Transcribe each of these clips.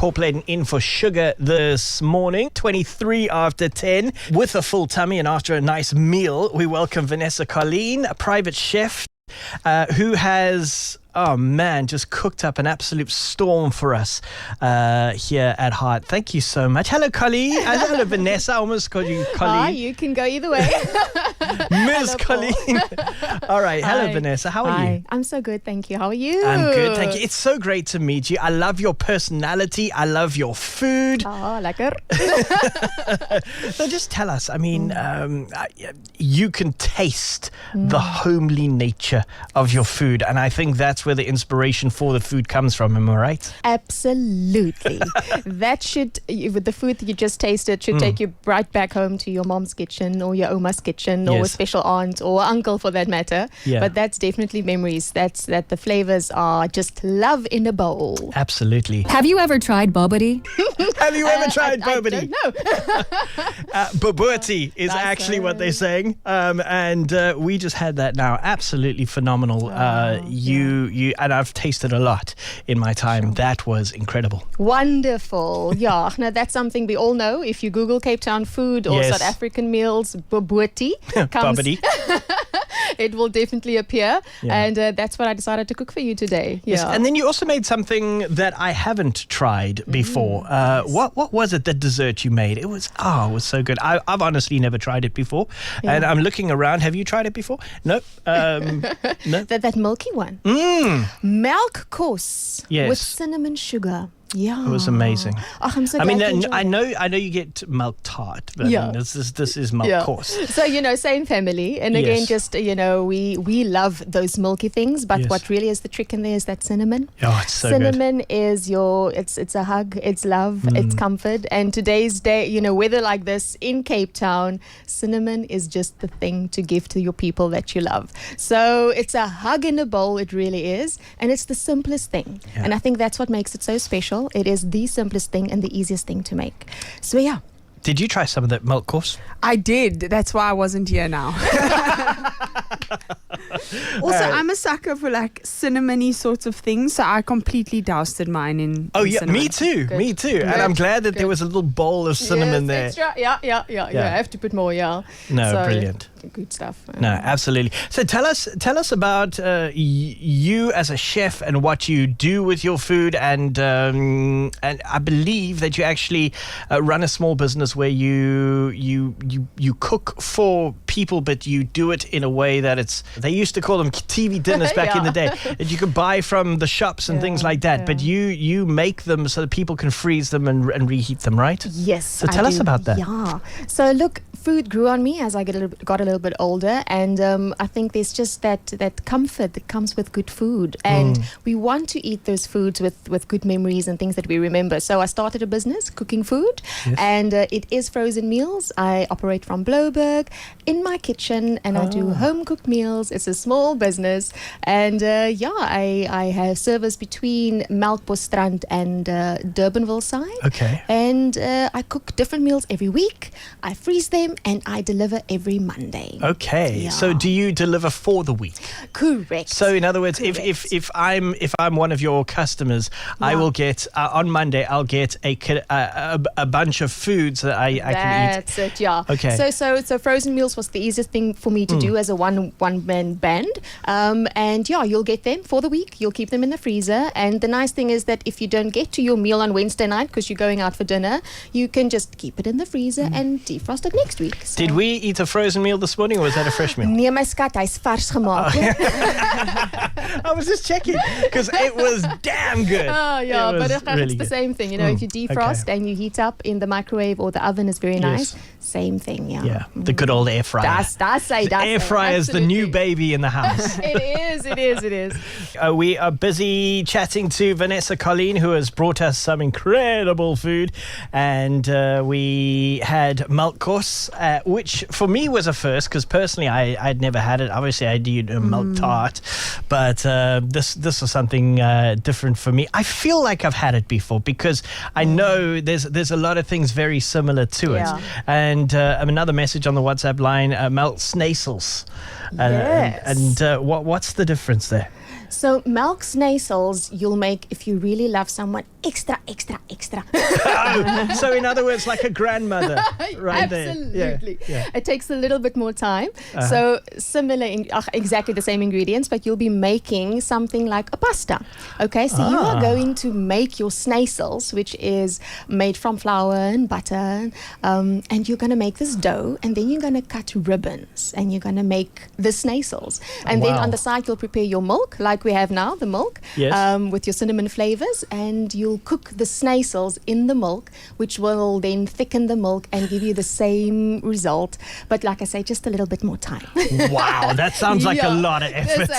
Paul Playdon in for sugar this morning, 23 after 10, with a full tummy and after a nice meal. We welcome Vanessa Colleen, a private chef who has... oh man, just cooked up an absolute storm for us here at Heart. Thank you so much. Hello, Colleen. Hello, Vanessa. I almost called you Colleen. You can go either way. Ms. Colleen. All right. Hello, Hi. Vanessa. How are you? I'm so good, thank you. How are you? I'm good, thank you. It's so great to meet you. I love your personality. I love your food. Oh, lekker. So just tell us, I mean, you can taste the homely nature of your food, and I think that's where the inspiration for the food comes from. Am I right? Absolutely. That should, with the food that you just tasted, should take you right back home to your mom's kitchen or your Ouma's kitchen or a Yes. special aunt or uncle for that matter. Yeah. But that's definitely memories. That the flavors are just love in a bowl. Absolutely. Have you ever tried bobbity? Have you ever tried I bobbity? don't know. Bobotie is That's actually what right. they're saying, and we just had that now. Absolutely phenomenal. You and I've tasted a lot in my time. That was incredible. Wonderful. Yeah. Now that's something we all know. If you Google Cape Town food or Yes. South African meals, bobotie comes. Bobbity. It will definitely appear. Yeah. And that's what I decided to cook for you today. Yes, Yeah. and then you also made something that I haven't tried before. What was it? The dessert you made? It was so good. I've honestly never tried it before, and I'm looking around. Have you tried it before? No. No. That milky one. Milk course Yes. with cinnamon sugar. Yeah. It was amazing. Oh, I'm so I glad mean, you enjoyed I it. know you get milk tart, but Yeah. this is milk course. So, same family. And again, Yes. just, we love those milky things. But Yes. what really is the trick in there is that cinnamon. Oh, it's so good. Cinnamon is it's a hug, it's love, it's comfort. And today's day, weather like this in Cape Town, cinnamon is just the thing to give to your people that you love. So it's a hug in a bowl, it really is. And it's the simplest thing. Yeah. And I think that's what makes it so special. It is the simplest thing and the easiest thing to make. So yeah. Did you try some of that milk course? I did. That's why I wasn't here now. Also, I'm a sucker for like cinnamony sorts of things, so I completely doused mine in. Oh in yeah, cinnamon. me too. Good. Me too. And I'm glad that there was a little bowl of cinnamon there. Extra. Yeah. I have to put more, No, So, brilliant. Good stuff. No, absolutely. So tell us about you as a chef and what you do with your food, and I believe that you actually run a small business where you cook for people, but you do it in a way that they used to call them TV dinners back in the day, that you could buy from the shops and things like that, but you make them so that people can freeze them and reheat them, right? Yes. So tell us about that. Yeah. So look, food grew on me as I got a little bit older, and I think there's just that comfort that comes with good food, and we want to eat those foods with good memories and things that we remember. So I started a business cooking food, and it is frozen meals. I operate from Bloberg in my kitchen, and I do home cooked meals. It's a small business, and I have service between Melkbosstrand and Durbanville side. Okay. And I cook different meals every week. I freeze them and I deliver every Monday. Okay. Yeah. So do you deliver for the week? Correct. So in other words, Correct. if I'm one of your customers, I will get on Monday. I'll get a bunch of foods that I can eat. That's it, yeah. Okay. So frozen meals was the easiest thing for me to do as a one man band. And you'll get them for the week. You'll keep them in the freezer. And the nice thing is that if you don't get to your meal on Wednesday night because you're going out for dinner, you can just keep it in the freezer and defrost it next week. So. Did we eat a frozen meal this morning, or was that a fresh meal? Nee, my skat, hy's vars gemaak. I was just checking because it was damn good. Oh, yeah, It but was it's really the good. same thing. If you defrost and you heat up in the microwave or the oven is very nice, same thing, yeah. Yeah, the good old air fryer. That's Air fryer is the new baby in the house. It is. We are busy chatting to Vanessa Colleen, who has brought us some incredible food, and we had milk course, which for me was a first because personally I'd never had it. Obviously I did a milk tart, but this was something different for me. I feel like I've had it before because I know there's a lot of things very similar to it. Yeah. And another message on the WhatsApp line, melt snacels. Yes. And what's the difference there? So milk snaisels you'll make if you really love someone extra. So in other words, like a grandmother, right there. Absolutely. Yeah. It takes a little bit more time. So similar, exactly the same ingredients, but you'll be making something like a pasta. Okay, so you are going to make your snaisels, which is made from flour and butter, and you're going to make this dough, and then you're going to cut ribbons, and you're going to make the snaisels. And then on the side, you'll prepare your milk, like we have now, the milk, with your cinnamon flavors, and you'll cook the snaisels in the milk, which will then thicken the milk and give you the same result. But like I say, just a little bit more time. Wow, that sounds like a lot of effort.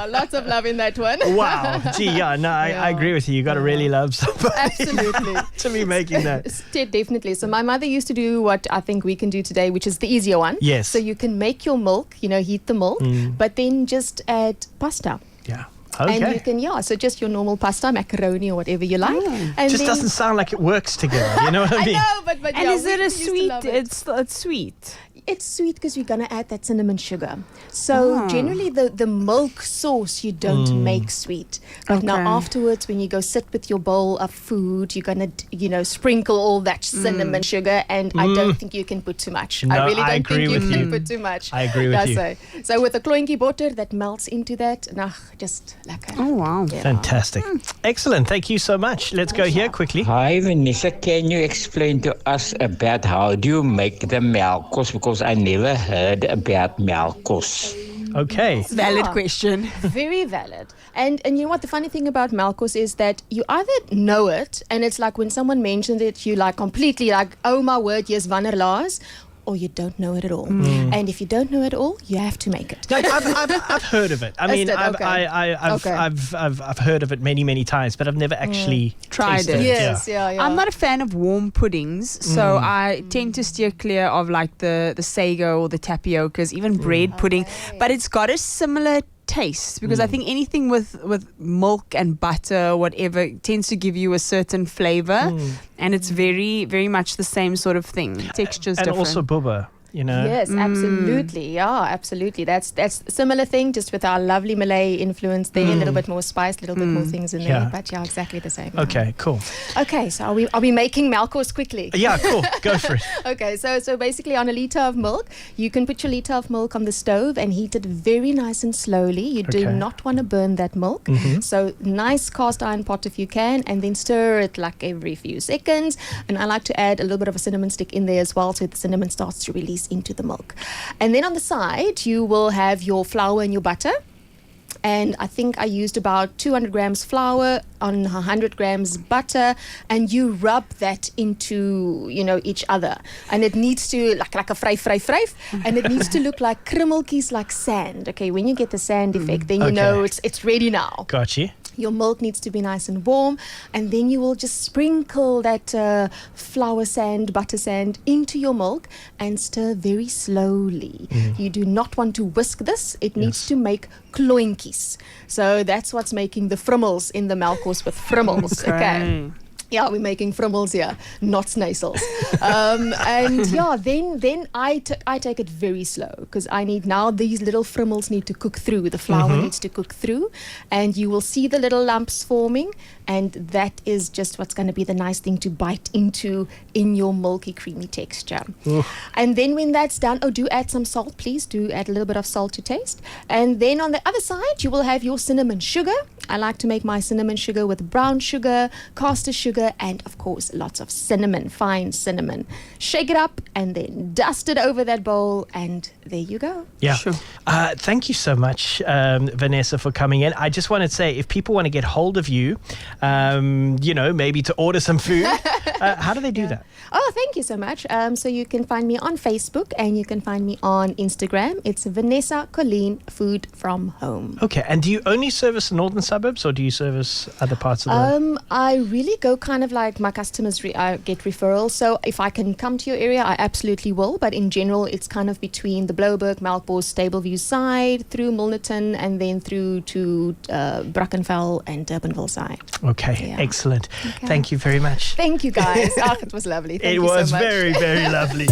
Lots of love in that one. Wow. Gee, I agree with you. You got to really love somebody. Absolutely. To be making that. Definitely. So my mother used to do what I think we can do today, which is the easier one. Yes. So you can make your milk, heat the milk, but then just add pasta. Yeah. Okay. And you can, so just your normal pasta, macaroni or whatever you like. And just doesn't sound like it works together. You know what I mean? I know, but and is it a sweet? It's sweet. It's sweet because we're going to add that cinnamon sugar. So generally the milk sauce you don't make sweet. But now afterwards when you go sit with your bowl of food, you're going to, sprinkle all that cinnamon sugar, and I don't think you can put too much. No, I really don't agree think you with can you. put too much. I agree with you. So with a klointjie butter that melts into that, just lekker. Oh, wow. Yeah. Fantastic. Excellent. Thank you so much. Let's go here quickly. Hi, Vanessa. Can you explain to us about how do you make the melkos? Because I never heard about melkos. Okay. Valid question. Very valid. And you know what, the funny thing about melkos is that you either know it, and it's like when someone mentions it, you like completely like, oh my word, yes, wanneer laas, or you don't know it at all. And if you don't know it all, you have to make it. No, I've heard of it. I mean, I've heard of it many times, but I've never actually Tried tasted it. it. Yes, Yeah. yeah. I'm not a fan of warm puddings, so I tend to steer clear of like the sago or the tapiocas, even bread pudding. But it's got a similar taste, because I think anything with milk and butter, whatever, tends to give you a certain flavor, and it's very, very much the same sort of thing. Texture's And different. also boba. Yes, absolutely. Yeah, absolutely. That's a similar thing, just with our lovely Malay influence there. A little bit more spice, a little bit more things in there. Yeah. But exactly the same. Okay, cool. Okay, so are we making melkos quickly? Yeah, cool. Go for it. Okay, so basically on a litre of milk, you can put your litre of milk on the stove and heat it very nice and slowly. You do not want to burn that milk. So nice cast iron pot if you can, and then stir it like every few seconds. And I like to add a little bit of a cinnamon stick in there as well, so the cinnamon starts to release into the milk. And then on the side, you will have your flour and your butter. And I think I used about 200 grams flour on 100 grams butter, and you rub that into, each other. And it needs to, like a vryf, and it needs to look like krummeltjies, like sand. Okay, when you get the sand effect, then you know it's ready now. Gotcha. Your milk needs to be nice and warm, and then you will just sprinkle that flour sand, butter sand into your milk and stir very slowly. You do not want to whisk this. It needs to make klointjies. So that's what's making the frummels in the melkos with frummels. Okay. Yeah, we're making frummels here, not snaisels. Then I take it very slow, because I need now these little frummels need to cook through. The flour needs to cook through, and you will see the little lumps forming, and that is just what's going to be the nice thing to bite into in your milky, creamy texture. And then when that's done, do add some salt, please. Do add a little bit of salt to taste. And then on the other side, you will have your cinnamon sugar. I like to make my cinnamon sugar with brown sugar, caster sugar, and of course lots of cinnamon, fine cinnamon. Shake it up and then dust it over that bowl, and there you go. Yeah. Sure. Thank you so much, Vanessa, for coming in. I just want to say, if people want to get hold of you, maybe to order some food, how do they do that? Oh, thank you so much. So you can find me on Facebook, and you can find me on Instagram. It's Vanessa Colleen, Food from Home. Okay. And do you only service the northern suburbs, or do you service other parts of the... I really go kind of like my customers get referrals. So if I can come to your area, I absolutely will. But in general, it's kind of between the Blouberg, Melkbos, Stableview side, through Milnerton, and then through to Brackenfell and Durbanville side. Okay, Yeah. excellent. Okay. Thank you very much. Thank you, guys. It was lovely. Thank It you was so much. very, very lovely.